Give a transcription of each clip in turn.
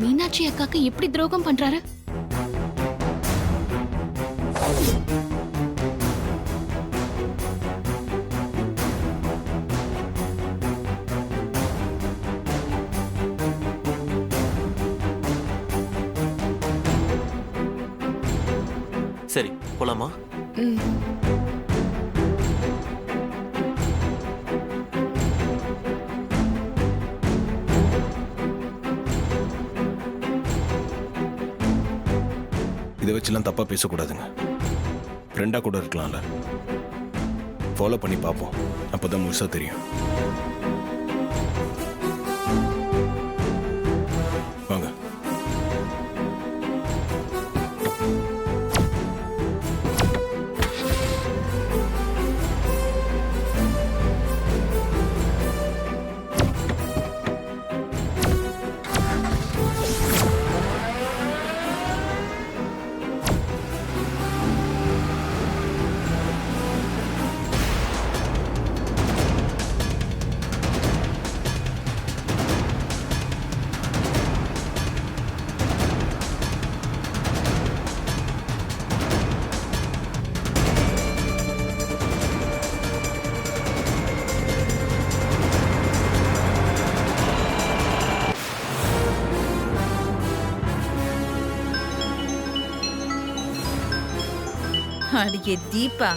மீனாட்சி அக்காக்கு எப்படி துரோகம் பண்றாரு? சரி போலாமா? இதை வச்சுலாம் தப்பா பேசக்கூடாதுங்க. ஃப்ரெண்டா கூட இருக்கலாம்ல. ஃபாலோ பண்ணி பார்ப்போம், அப்பதான் முழுசா தெரியும். வாங்க. அடியே தீபா,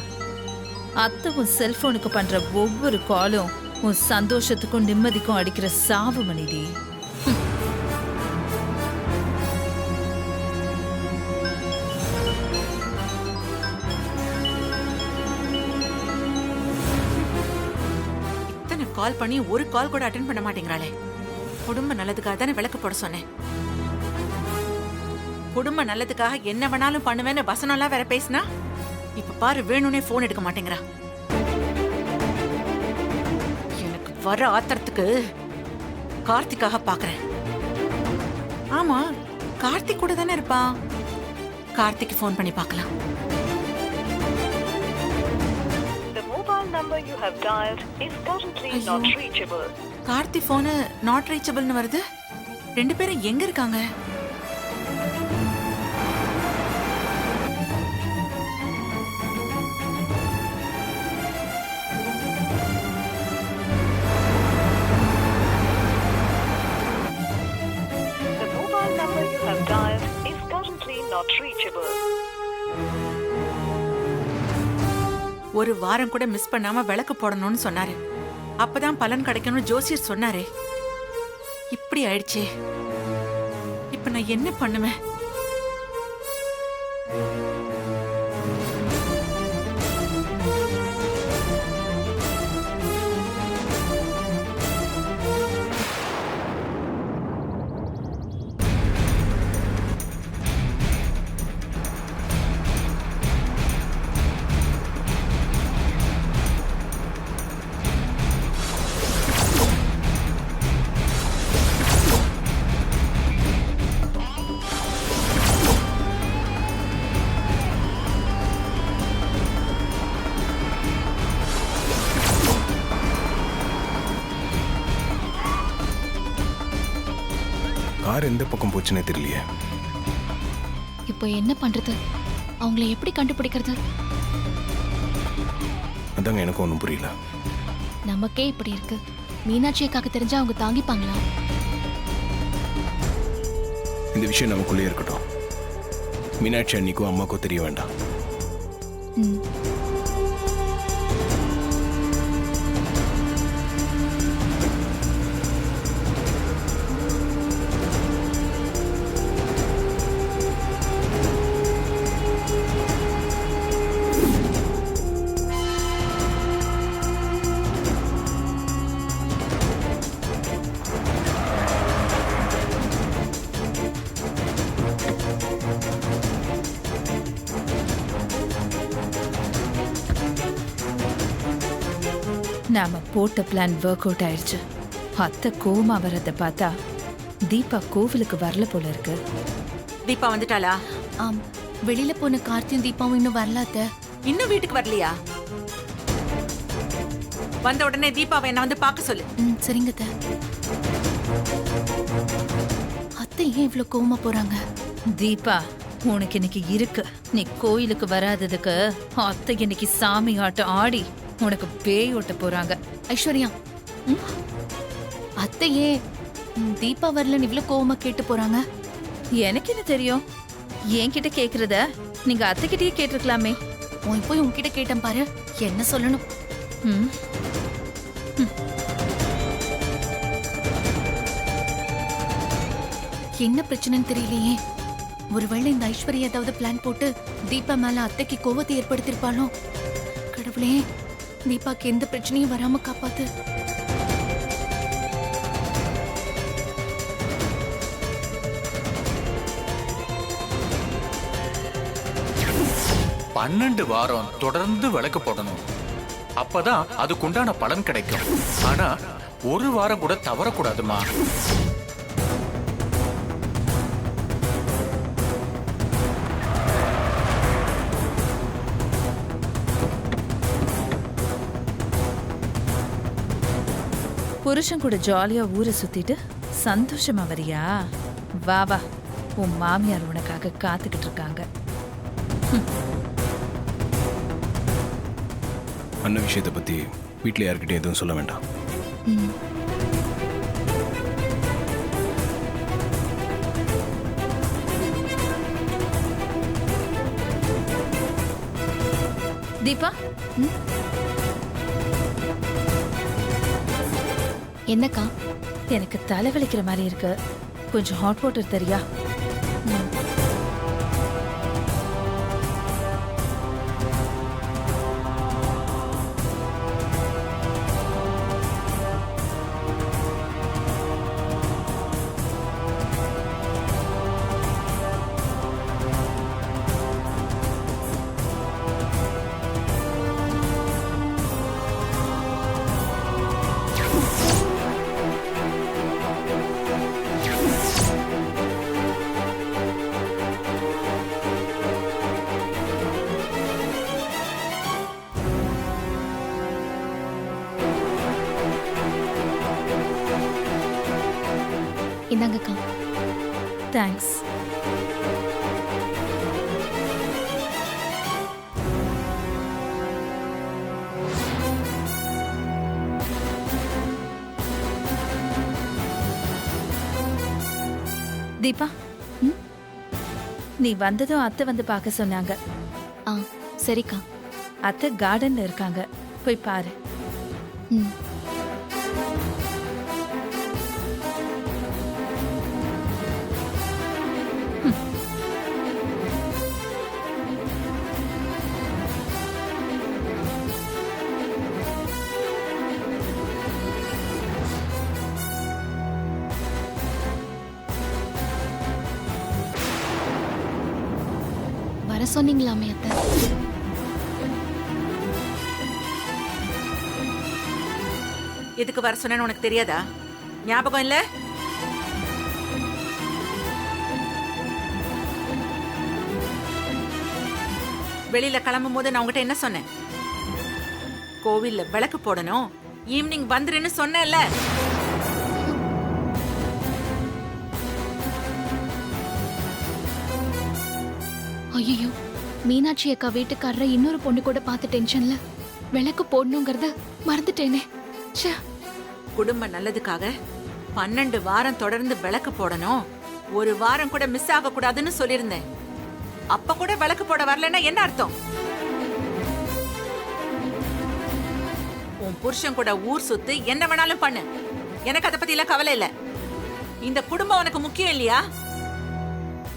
அத்தை உன் செல்போனுக்கு பண்ற ஒவ்வொரு காலும் உன் சந்தோஷத்துக்கும் நிம்மதிக்கும் அடிக்கிற சாவு மணிடி. இத்தனை கால் பண்ணி ஒரு கால் கூட அட்டென்ட் பண்ண மாட்டேங்கிறாளே. குடும்ப நல்லதுக்காக தானே விளக்கு போட சொன்னேன். குடும்ப நல்லதுக்காக என்ன வேணாலும் பண்ணுவேன்னு வசனம்லாம் வேற பேசினா இப்ப பாரு, வேணும்னே போன் எடுக்க மாட்டேங்கிறா. எனக்கு வர ஆத்திரத்துக்கு கார்த்திக்காக பாக்குறேன். ஆமா, கார்த்திக் கூட தானே இருப்பான். கார்த்திக்கு போன் பண்ணி பார்க்கலாம். கார்த்தி போனு நாட் ரீச்சபிள்னு வருது. ரெண்டு பேரும் எங்க இருக்காங்க? ஒரு வாரம் கூட மிஸ் பண்ணாம விளக்கு போடணும்னு சொன்னாரு. அப்பதான் பலன் கிடைக்கணும்னு ஜோசியர் சொன்னாரே. இப்படி ஆயிடுச்சே. இப்ப நான் என்ன பண்ணுவேன்? கார் எந்த பக்கம் போச்சுன்னே தெரியலையே. இப்போ என்ன பண்றது? அவங்களை எப்படி கண்டுபிடிக்கிறது? அதாங்க எனக்கு ஒன்றும் புரியல. நமக்கே இப்படி இருக்கு, மீனாட்சி அக்காக்கு தெரிஞ்சா அவங்க தாங்கிப்பாங்களா? இந்த விஷயம் நமக்குள்ளே இருக்கட்டும். மீனாட்சி அன்னிக்கும் அம்மாக்கும் தெரிய வேண்டாம். ம். நாம போட்ட பிளான் ஒர்க் அவுட் ஆயிடுச்சு. அத்தை கோவமா வரத பார்த்தா தீபா கோவிலுக்கு வரல போல இருக்கு. தீபா வந்துட்டாளா? ஆம், வெளியில போன கார்த்தியும் தீபாவும் இன்னும் வரலாத்த. இன்னும் வீட்டுக்கு வரலையா? வந்த உடனே தீபாவை என்ன வந்து பார்க்க சொல்லு. சரிங்க அத்தை. ஏன் இவ்ளோ கோவமா போறாங்க? தீபா, உனக்கு இன்னைக்கு இருக்கு. நீ கோயிலுக்கு வராததுக்கு அத்தை இன்னைக்கு சாமி ஆட்டம் ஆடி உனக்கு பேய் ஓட்ட போறாங்க. ஐஸ்வர்யா, அத்தை ஏன் தீபா வரலன்னு இவ்ளோ கோவமா கேட்டு போறாங்க? எனக்கு என்ன தெரியும்? என்கிட்ட கேக்குறத நீங்க அத்தைகிட்டயே கேட்டிருக்கலாமே. உன் போய் உன்கிட்ட கேட்டேன் பாரு, என்ன சொல்லணும்? ம். என்ன பிரச்சனைன்னு தெரியலையே. ஒருவேளை இந்த ஐஸ்வர்யா ஏதாவது பிளான் போட்டு தீபா மேல அத்தைக்கு கோவத்தை ஏற்படுத்திருப்பாளோ? கடவுளே, தீபாக்கு எந்த பிரச்சனையும் வராம காப்பாத்து. பன்னெண்டு வாரம் தொடர்ந்து விளக்கு போடணும். அப்பதான் அதுக்குண்டான பலன் கிடைக்கும். ஆனா ஒரு வாரம் கூட தவறக்கூடாதுமா. புருஷன் கூட ஜாலியா ஊரை சுத்திட்டு சந்தோஷமா வரியா? வா வா, உன் மாமியார் உனக்காக காத்துக்கிட்டு இருக்காங்க. அண்ணன் விஷயத்தை பத்தி வீட்டில் யார்கிட்டயும் எதுவும் சொல்ல வேண்டாம். ம். தீபா, என்னக்கா? எனக்கு தலை வலிக்கிற மாதிரி இருக்கு. கொஞ்சம் ஹாட் வாட்டர் தரியா? இந்தாங்கக்கா. தேங்க்ஸ். தீபா, நீ வந்ததும் அத்தை வந்து பார்க்க சொன்னாங்க. ஆ, சரிக்கா. அத்தை கார்டன்ல இருக்காங்க, போய் பாரு. ம். வர சொன்னீங்களாமே அத்தை? எதுக்கு வர சொன்னேன்னு உனக்கு தெரியாதா? ஞாபகம் இல்ல? வெளியில கிளம்பும் போது நான் உங்ககிட்ட என்ன சொன்னேன்? கோவில்ல விளக்கு போடணும், ஈவினிங் வந்துருன்னு சொன்னேன்ல. ஐயோ, மீனாட்சி அக்கா வீட்டுக்காரரை இன்னொரு பொண்ணு கூட பார்த்து டென்ஷன்ல விளக்கு போடணுங்கிறத மறந்துட்டேனே. ச்சே. குடும்ப நல்லதுக்காக 12 வாரம் தொடர்ந்து விளக்கு போடணும், ஒரு வாரம் கூட மிஸ் ஆக கூடாதுன்னு சொல்லியிருந்தேன். அப்ப கூட விளக்கு போட வரலன்னா என்ன அர்த்தம்? உன் புருஷன் கூட ஊர் சுத்து என்ன வேணாலும் பண்ணு, எனக்கு அதை பத்தி எல்லாம் கவலை இல்ல. இந்த குடும்பம் உனக்கு முக்கியம் இல்லையா?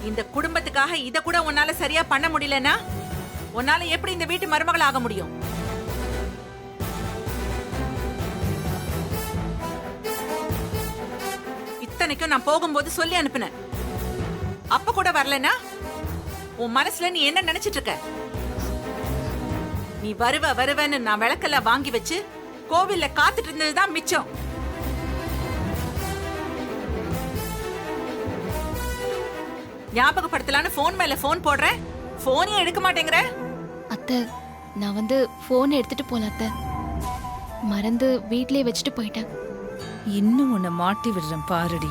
இந்த குடும்பத்துக்காக இத கூட உன்னால சரியா பண்ண முடியலன்னா உன்னால எப்படி இந்த வீட்டு மருமகள் ஆக முடியும்? இத்தனைக்கும் நான் போகும்போது சொல்லி அனுப்பினேன். அப்ப கூட வரலன்னா உன் மனசுல நீ என்ன நினைச்சிட்டு இருக்க? நீ வருவன்னு நான் விளக்கெல்லாம் வாங்கி வச்சு கோவில்ல காத்துட்டு இருந்ததுதான் மிச்சம். ஞாபகப்படுத்தலான்னு போன் மேல போன் போடுறேன், போனே எடுக்க மாட்டேங்கிற. அத்தை, நான் போன் எடுத்துட்டு போல அத்தை. மறந்து வீட்லயே வச்சுட்டு போயிட்டேன். இன்னும் உன்னை மாட்டி விடுறேன் பாருடி.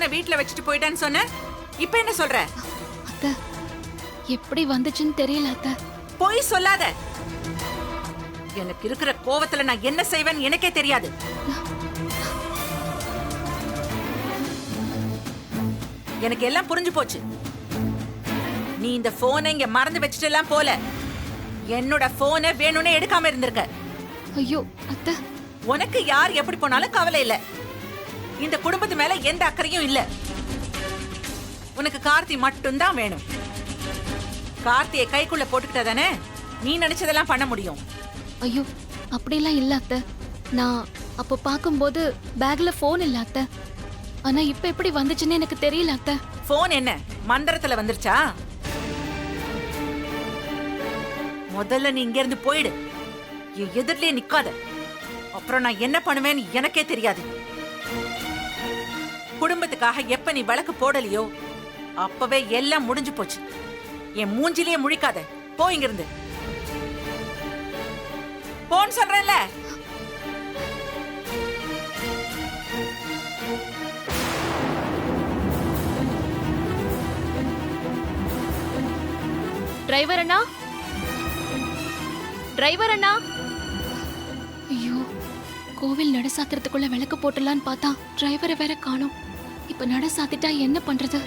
போனை வீட்ல வச்சுட்டு போயிட்டேன்னு சொன்ன, இப்ப என்ன சொல்ற? அத்தை எப்படி வந்துச்சுன்னு தெரியல அத்தை. பொய் சொல்லாத. எனக்கு இருக்கிற கோவத்துல நான் என்ன செய்வேன்னு எனக்கே தெரியாது. எனக்கு எல்லாம் புரிஞ்சு போச்சு. நீ இந்த போனை இங்க மறந்து வச்சுட்டு எல்லாம் போல. என்னோட போனை வேணும்னே எடுக்காம இருந்திருக்க. ஐயோ அத்தை, உனக்கு யார் எப்படி போனாலும் கவலை இல்ல. இந்த குடும்பத்து மேல எந்த அக்கறையும் இல்ல. உனக்கு கார்த்தி மட்டும்தான் வேணும். கார்த்தியை கைக்குள்ள போட்டுக்கிட்டதானே நீ நினைச்சதெல்லாம் பண்ண முடியும். ஐயோ அப்படிலாம் இல்ல அத்தை. நான் அப்போ பார்க்கும்போது பேக்ல போன் இல்ல அத்தை. ஆனா இப்ப எப்படி வந்துச்சுன்னு எனக்கு தெரியல அத்தை. போன் என்ன மந்திரத்துல வந்துருச்சா? முதல்ல நீ இங்க இருந்து போயிடு. என் எதிரிலே நிக்காத. அப்புறம் நான் என்ன பண்ணுவேன்னு எனக்கே தெரியாது. குடும்பத்துக்காக எப்ப நீ விளக்கு போடலையோ அப்பவே எல்லாம் முடிஞ்சு போச்சு. என் மூஞ்சிலேயே முழிக்காத. போ இங்கிருந்து. போன்னு சொல்றேன்ல. டிரைவர் அண்ணா, டிரைவர் அண்ணா. ஐயோ, கோவில் நட சாத்திரத்துக்குள்ள விளக்கு போட்டலான்னு பார்த்தா டிரைவரை வேற காணோம். இப்ப நட சாத்திட்டா என்ன பண்றது?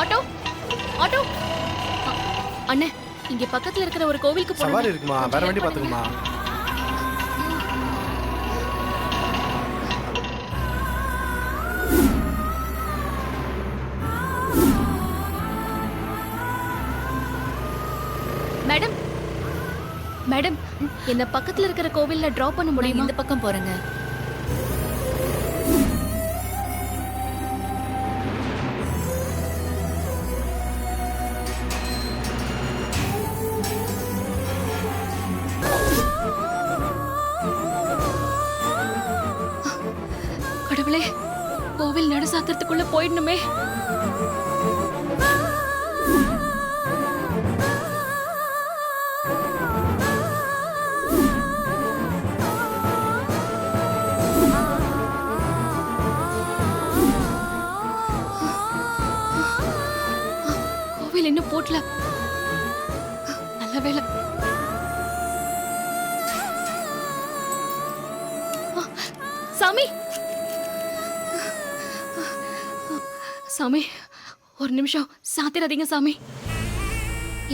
Auto, auto. அண்ணே, இங்க பக்கத்துல இருக்கிற ஒரு கோவிலுக்கு போறோம். சவாரி இருக்குமா? வேற வண்டி பாத்துக்குமா? மேடம், மேடம், என்ன பக்கத்துல இருக்கிற கோவில்ல டிராப் பண்ண முடியுமா? இந்த பக்கம் போறேங்க. கடவுளே, கோவில் நட சாத்திரத்துக்குள்ள போயிடணுமே. கோவில் இன்னும் போட்டல. நல்ல வேளை. சாமி, சாமி, ஒரு நிமிஷம் சாத்திராதீங்க சாமி.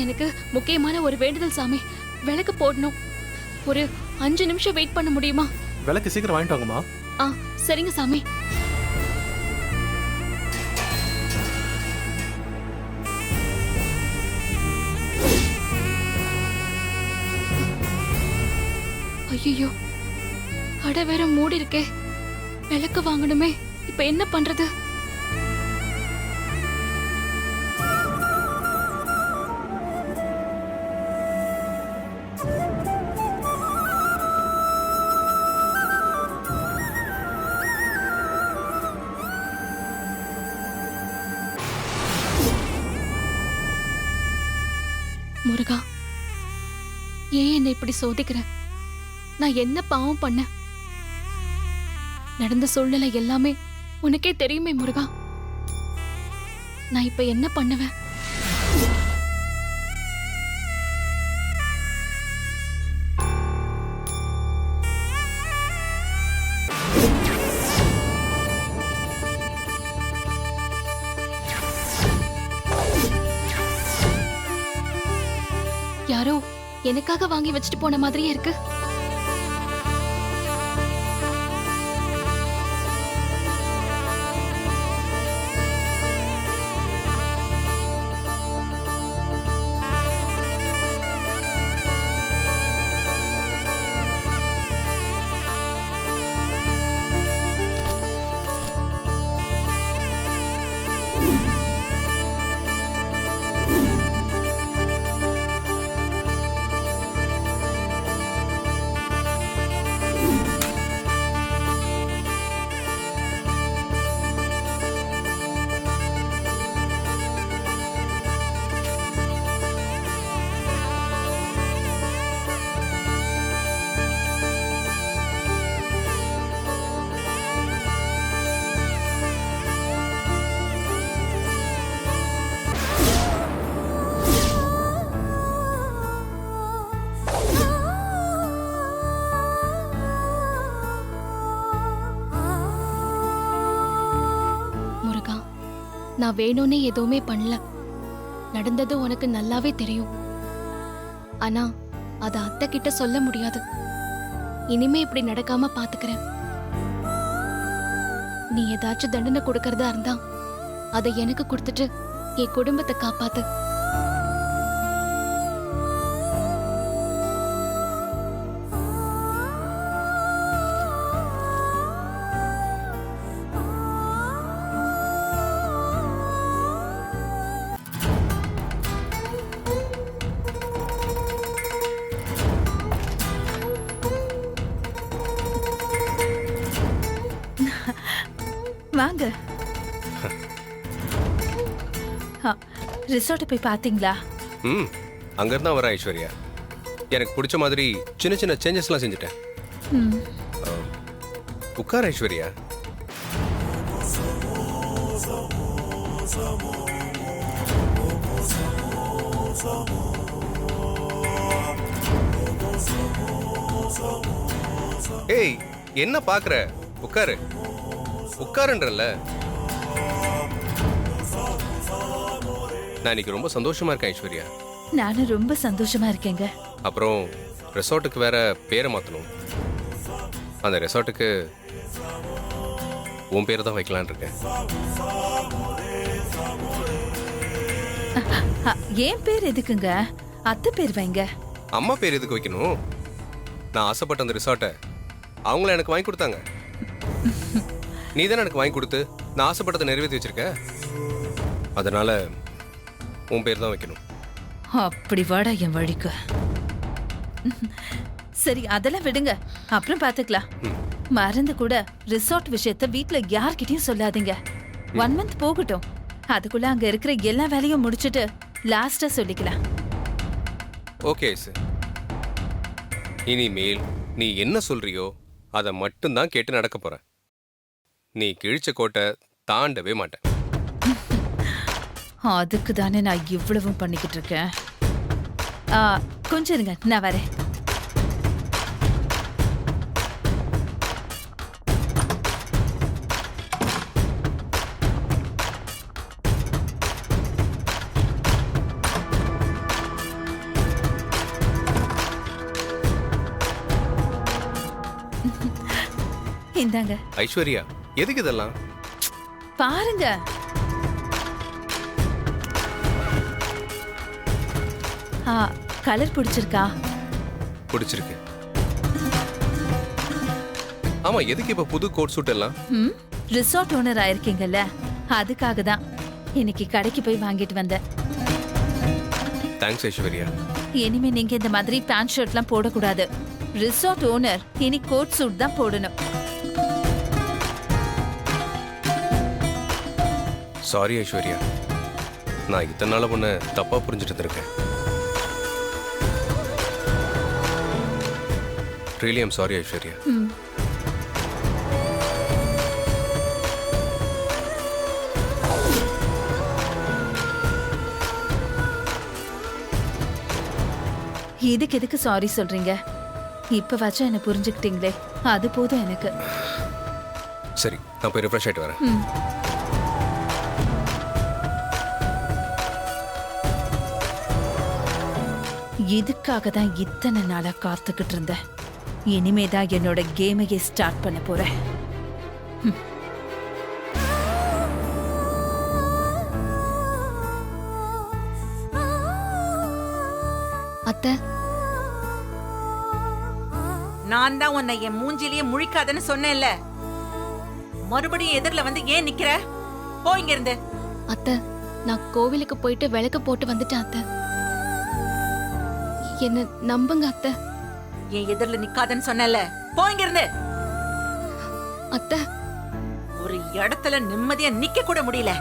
எனக்கு முக்கியமான ஒரு வேண்டுதல் சாமி. விளக்கு போடணும். ஒரு 5 நிமிஷம் வெயிட் பண்ண முடியுமா? விளக்கு சீக்கிரம் வாங்கிட்டு வாங்கம்மா. ஆ, சரிங்க சாமி. ஐயோ, கடை வேற மூடி இருக்கே. விளக்கு வாங்கணுமே. இப்ப என்ன பண்றது? முருகா, ஏன் என்னை இப்படி சோதிக்கிற? நான் என்ன பாவம் பண்ண? நடந்த சூழ்நிலை எல்லாமே உனக்கே தெரியுமே முருகா. நான் இப்ப என்ன பண்ணுவேன்? யாரோ எனக்காக வாங்கி வச்சுட்டு போன மாதிரியே இருக்கு. நான் வேணும்னே எதுவுமே பண்ணல. நடந்தது உனக்கு நல்லாவே தெரியும். ஆனா அத அத்தை கிட்ட சொல்ல முடியாது. இனிமே இப்படி நடக்காம பாத்துக்கிறேன். நீ ஏதாச்சும் தண்டனை கொடுக்கறதா இருந்தா அதை எனக்கு கொடுத்துட்டு என் குடும்பத்தை காப்பாத்து. வாங்க. ரிசார்ட் போய் பாத்தீங்களா? ம் அங்கிருந்து தான் வரேன் ஐஸ்வர்யா. எனக்கு பிடிச்ச மாதிரி சின்ன சின்ன சேஞ்சஸ்லாம் செஞ்சுட்டேன். ம். உட்கார் ஐஸ்வர்யா. ஏய் என்ன பாக்குற? உட்காரு உட்காருன்றல. நான் இன்னைக்கு ரொம்ப சந்தோஷமா இருக்கேன் ஐஸ்வர்யா. நானும் ரொம்ப சந்தோஷமா இருக்கேங்க. அப்புறம் ரெசார்ட்டுக்கு வேற பேரை மாத்தணும். அந்த ரெசார்ட்டுக்கு உன் பேரை தான் வைக்கலான் இருக்கேன். ஏன் பேர் எதுக்குங்க? அத்தை பேர் வைங்க. அம்மா பேர் எதுக்கு வைக்கணும்? நான் ஆசைப்பட்ட அந்த ரிசார்ட்டை அவங்கள எனக்கு வாங்கி கொடுத்தாங்க. நீ தானே எனக்கு வாங்கி கொடுத்து நான் ஆசைப்பட்டதை நிறைவேற்றி வச்சிருக்க. அதனால உன் பேர் தான் வைக்கணும். அப்படி வாடா என் வழிக்கு. சரி அதெல்லாம் விடுங்க, அப்புறம் பாத்துக்கலாம். மறந்து கூட ரிசார்ட் விஷயத்த வீட்ல யார்கிட்டயும் சொல்லாதீங்க. 1 மந்த் போகட்டும். அதுக்குள்ள அங்க இருக்கிற எல்லா வேலையும் முடிச்சிட்டு லாஸ்டா சொல்லிக்கலாம். Okay sir. இனிமேல் நீ என்ன சொல்றியோ அதை மட்டும்தான் கேட்டு நடக்க போறேன். நீ கிழிச்ச கோட்டை தாண்டவே மாட்டேன். அதுக்கு தானே நான் இவ்வளவும் பண்ணிக்கிட்டு இருக்கேன். கொஞ்சம் இருங்க, நான் வரேன். இந்தாங்க. ஐஸ்வர்யா எதுக்கு இதெல்லாம்? பாருங்க. கலர் பிடிச்சிருக்கா? பிடிச்சிருக்கு. ஆமா எதுக்கு இப்ப புது கோட் சூட் எல்லாம்? ரிசார்ட் ஓனர் ஆயிருக்கீங்கல்ல, அதுக்காக தான் இன்னைக்கு கடைக்கு போய் வாங்கிட்டு வந்தேன். தேங்க்ஸ் ஐஸ்வர்யா. இனிமே நீங்க இந்த மாதிரி பேண்ட் ஷர்ட்லாம் போடக்கூடாது. ரிசார்ட் ஓனர் இனி கோட் சூட் தான் போடணும். சாரி ஐஸ்வர்யா, நான் இத்தனை நாள உன்னை தப்பா புரிஞ்சுட்டு இருக்கேன். Really I'm sorry Aishwarya. இதுக்கு எதுக்கு சாரி சொல்றீங்க? இப்ப வச்சா என்ன புரிஞ்சுக்கிட்டீங்களே, அது போதும் எனக்கு. சரி நான் போய் ரிஃப்ரெஷ் ஆயிட்டு வரேன். இதுக்காக தான் இத்தனை நாளா காத்துக்கிட்டு இருந்தேன். இனிமேதான் என்னோட கேமையே ஸ்டார்ட் பண்ண போறேன். அத்தை, நான் தான் உன்னை என் மூஞ்சிலேயே முழிக்காதன்னு சொன்னேன்ல. மறுபடியும் எதிரில வந்து ஏன் நிக்கிற? போ இங்க இருந்து. அத்தை, நான் கோவிலுக்கு போயிட்டு விளக்கு போட்டு வந்துட்டேன் அத்தை. என்ன நம்புங்க அத்தை. என் எதிரில நிக்காதன்னு சொன்னேன்ல. போ இங்க இருந்து. அத்தை, ஒரு இடத்துல நிம்மதியா நிக்க கூட முடியல.